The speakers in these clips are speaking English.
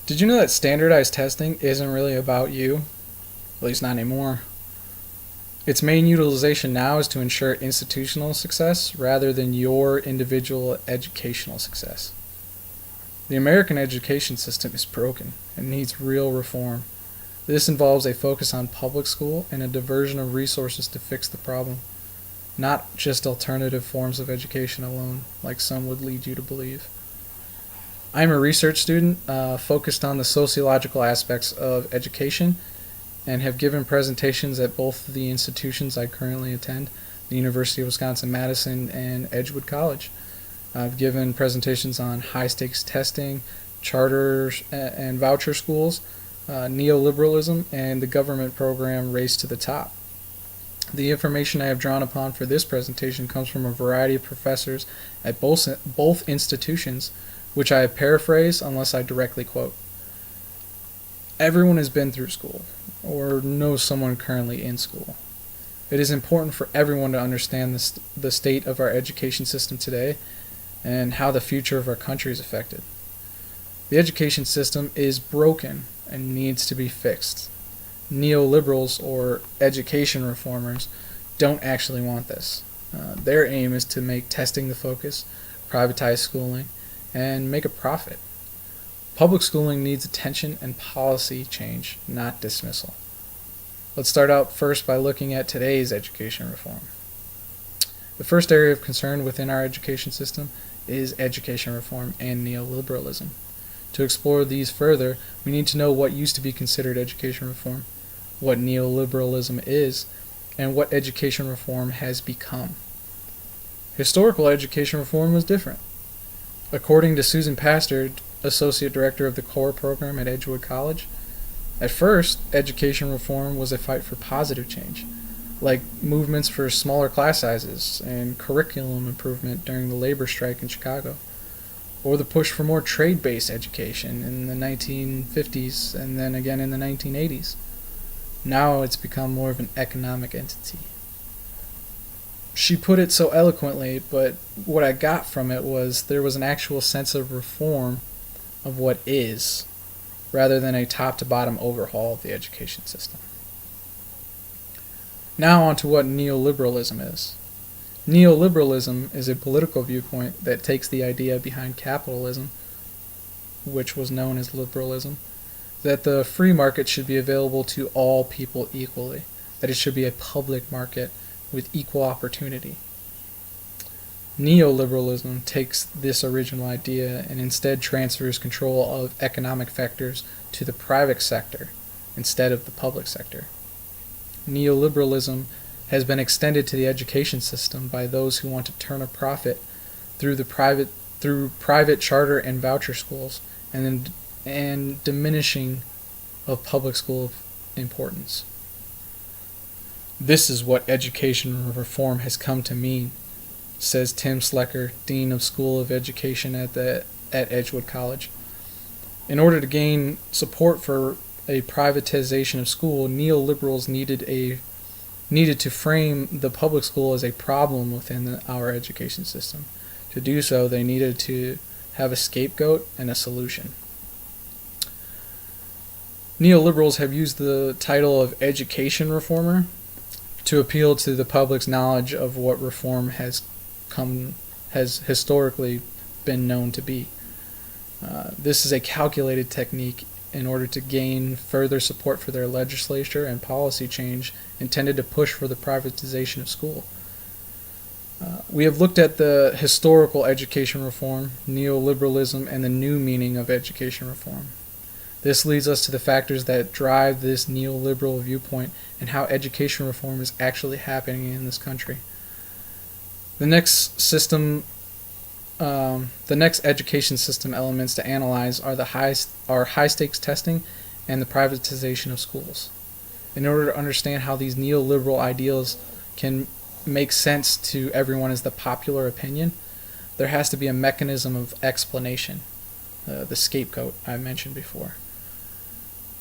Did you know that standardized testing isn't really about you? At least not anymore. Its main utilization now is to ensure institutional success rather than your individual educational success. The American education system is broken and needs real reform. This involves a focus on public school and a diversion of resources to fix the problem, not just alternative forms of education alone, like some would lead you to believe. I'm a research student focused on the sociological aspects of education and have given presentations at both of the institutions I currently attend, the University of Wisconsin-Madison and Edgewood College. I've given presentations on high-stakes testing, charters and voucher schools, neoliberalism, and the government program Race to the Top. The information I have drawn upon for this presentation comes from a variety of professors at both institutions, which I paraphrase unless I directly quote. Everyone has been through school, or knows someone currently in school. It is important for everyone to understand the state of our education system today and how the future of our country is affected. The education system is broken and needs to be fixed. Neoliberals, or education reformers, don't actually want this. Their aim is to make testing the focus, privatize schooling, and make a profit. Public schooling needs attention and policy change, not dismissal. Let's start out first by looking at today's education reform. The first area of concern within our education system is education reform and neoliberalism. To explore these further, we need to know what used to be considered education reform, what neoliberalism is, and what education reform has become. Historical education reform was different. According to Susan Pastor, Associate Director of the Core Program at Edgewood College, at first, education reform was a fight for positive change, like movements for smaller class sizes and curriculum improvement during the labor strike in Chicago, or the push for more trade-based education in the 1950s and then again in the 1980s. Now it's become more of an economic entity. She put it so eloquently, but what I got from it was there was an actual sense of reform of what is, rather than a top-to-bottom overhaul of the education system. Now on to what neoliberalism is. Neoliberalism is a political viewpoint that takes the idea behind capitalism, which was known as liberalism, that the free market should be available to all people equally, that it should be a public market with equal opportunity. Neoliberalism takes this original idea and instead transfers control of economic factors to the private sector instead of the public sector. Neoliberalism has been extended to the education system by those who want to turn a profit through private charter and voucher schools and diminishing of public school importance. This is what education reform has come to mean, says Tim Slecker, Dean of School of Education at Edgewood College. In order to gain support for a privatization of school, neoliberals needed to frame the public school as a problem within our education system. To do so, they needed to have a scapegoat and a solution. Neoliberals have used the title of education reformer to appeal to the public's knowledge of what reform has historically been known to be. This is a calculated technique in order to gain further support for their legislature and policy change intended to push for the privatization of school. We have looked at the historical education reform, neoliberalism, and the new meaning of education reform. This leads us to the factors that drive this neoliberal viewpoint and how education reform is actually happening in this country. The next education system elements to analyze are high stakes testing and the privatization of schools. In order to understand how these neoliberal ideals can make sense to everyone as the popular opinion, there has to be a mechanism of explanation, the scapegoat I mentioned before.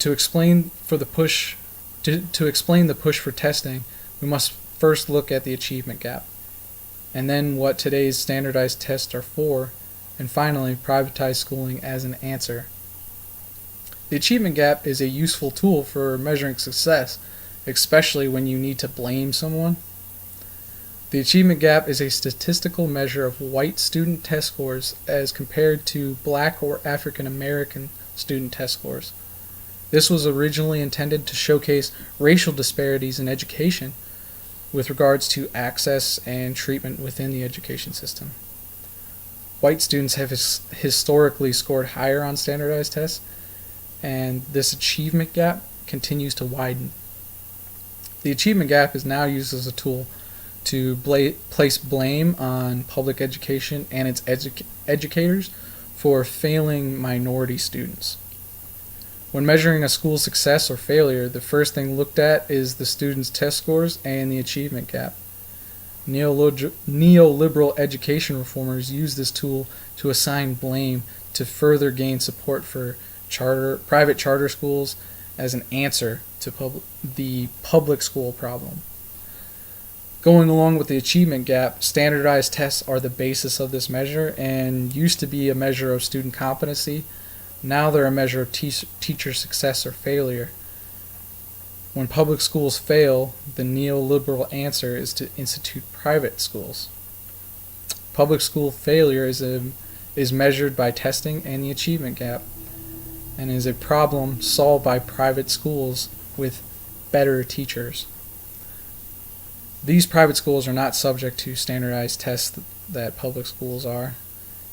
To explain the push for testing, we must first look at the achievement gap, and then what today's standardized tests are for, and finally privatize schooling as an answer. The achievement gap is a useful tool for measuring success, especially when you need to blame someone. The achievement gap is a statistical measure of white student test scores as compared to black or African American student test scores. This was originally intended to showcase racial disparities in education with regards to access and treatment within the education system. White students have historically scored higher on standardized tests, and this achievement gap continues to widen. The achievement gap is now used as a tool to place blame on public education and its educators for failing minority students. When measuring a school's success or failure, the first thing looked at is the students' test scores and the achievement gap. Neoliberal education reformers use this tool to assign blame to further gain support for private charter schools as an answer to the public school problem. Going along with the achievement gap, standardized tests are the basis of this measure and used to be a measure of student competency. Now they're a measure of teacher success or failure. When public schools fail, the neoliberal answer is to institute private schools. Public school failure is measured by testing and the achievement gap, and is a problem solved by private schools with better teachers. These private schools are not subject to standardized tests that public schools are,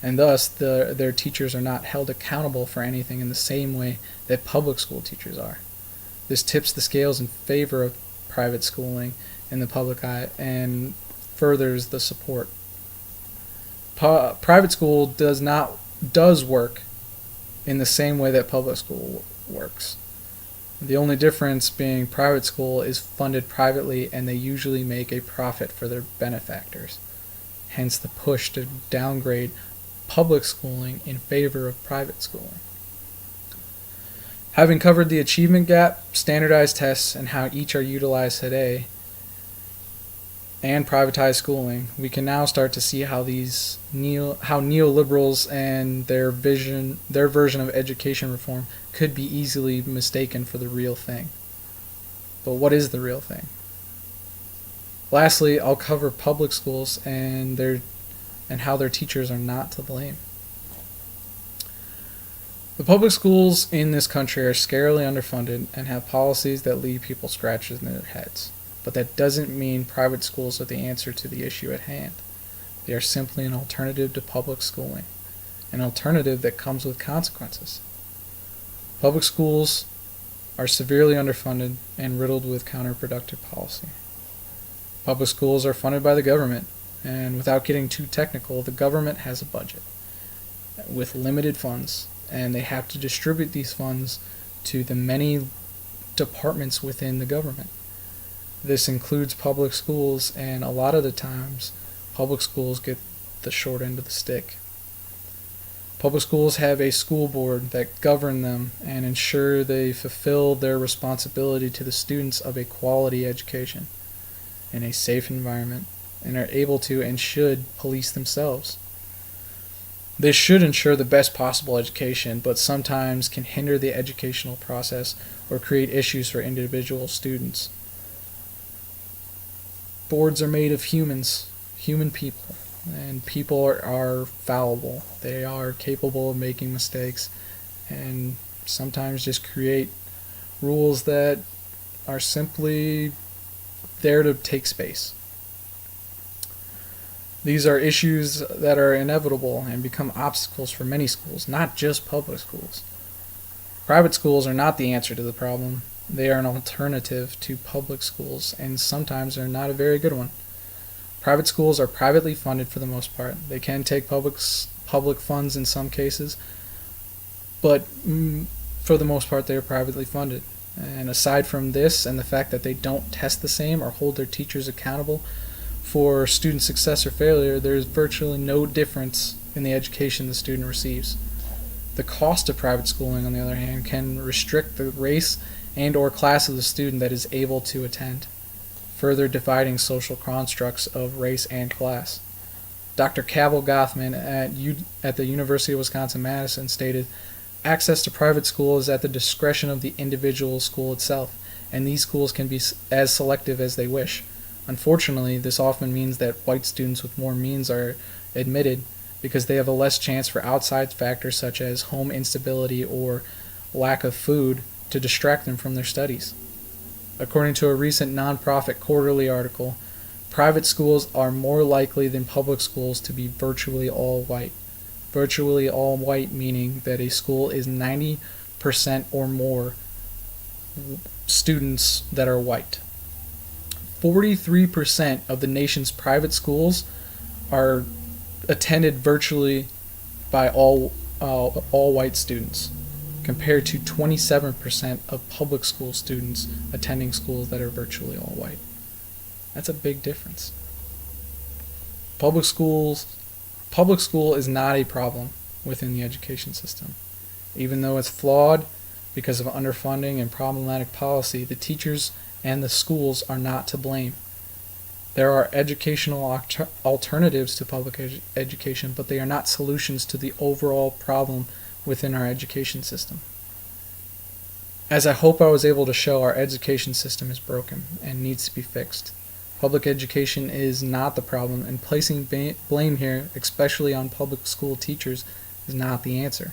and thus their teachers are not held accountable for anything in the same way that public school teachers are. This tips the scales in favor of private schooling in the public eye and furthers the support. Private school does work in the same way that public school works. The only difference being private school is funded privately and they usually make a profit for their benefactors. Hence the push to downgrade public schooling in favor of private schooling. Having covered the achievement gap, standardized tests, and how each are utilized today, and privatized schooling, we can now start to see how neoliberals and their version of education reform could be easily mistaken for the real thing. But what is the real thing? Lastly, I'll cover public schools and how their teachers are not to blame. The public schools in this country are scarily underfunded and have policies that leave people scratches in their heads. But that doesn't mean private schools are the answer to the issue at hand. They are simply an alternative to public schooling, an alternative that comes with consequences. Public schools are severely underfunded and riddled with counterproductive policy. Public schools are funded by the government, and without getting too technical, the government has a budget with limited funds, and they have to distribute these funds to the many departments within the government. This includes public schools, and a lot of the times, public schools get the short end of the stick. Public schools have a school board that govern them and ensure they fulfill their responsibility to the students of a quality education in a safe environment, and are able to and should police themselves. They should ensure the best possible education, but sometimes can hinder the educational process or create issues for individual students. Boards are made of human people, and people are fallible. They are capable of making mistakes, and sometimes just create rules that are simply there to take space. These are issues that are inevitable and become obstacles for many schools, not just public schools. Private schools are not the answer to the problem. They are an alternative to public schools, and sometimes they're not a very good one. Private schools are privately funded for the most part. They can take public funds in some cases, but for the most part they are privately funded. And aside from this and the fact that they don't test the same or hold their teachers accountable for student success or failure, there's virtually no difference in the education the student receives. The cost of private schooling, on the other hand, can restrict the race and or class of the student that is able to attend, further dividing social constructs of race and class. Dr. Cabell Gothman at the University of Wisconsin-Madison stated, Access to private school is at the discretion of the individual school itself, and these schools can be as selective as they wish. Unfortunately, this often means that white students with more means are admitted because they have a less chance for outside factors such as home instability or lack of food to distract them from their studies. According to a recent nonprofit quarterly article, private schools are more likely than public schools to be virtually all white. Virtually all white meaning that a school is 90% or more students that are white. 43% of the nation's private schools are attended virtually by all white students, compared to 27% of public school students attending schools that are virtually all white. That's a big difference. Public school is not a problem within the education system. Even though it's flawed because of underfunding and problematic policy, the teachers and the schools are not to blame. There are educational alternatives to public education, but they are not solutions to the overall problem within our education system. As I hope I was able to show, our education system is broken and needs to be fixed. Public education is not the problem, and placing blame here, especially on public school teachers, is not the answer.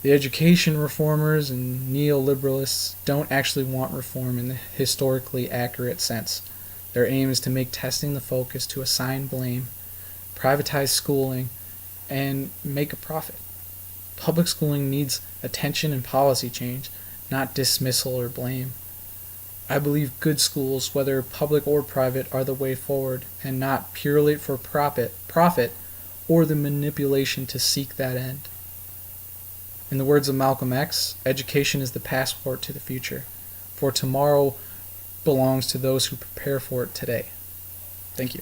The education reformers and neoliberalists don't actually want reform in the historically accurate sense. Their aim is to make testing the focus, to assign blame, privatize schooling, and make a profit. Public schooling needs attention and policy change, not dismissal or blame. I believe good schools, whether public or private, are the way forward, and not purely for profit or the manipulation to seek that end. In the words of Malcolm X, education is the passport to the future, for tomorrow belongs to those who prepare for it today. Thank you.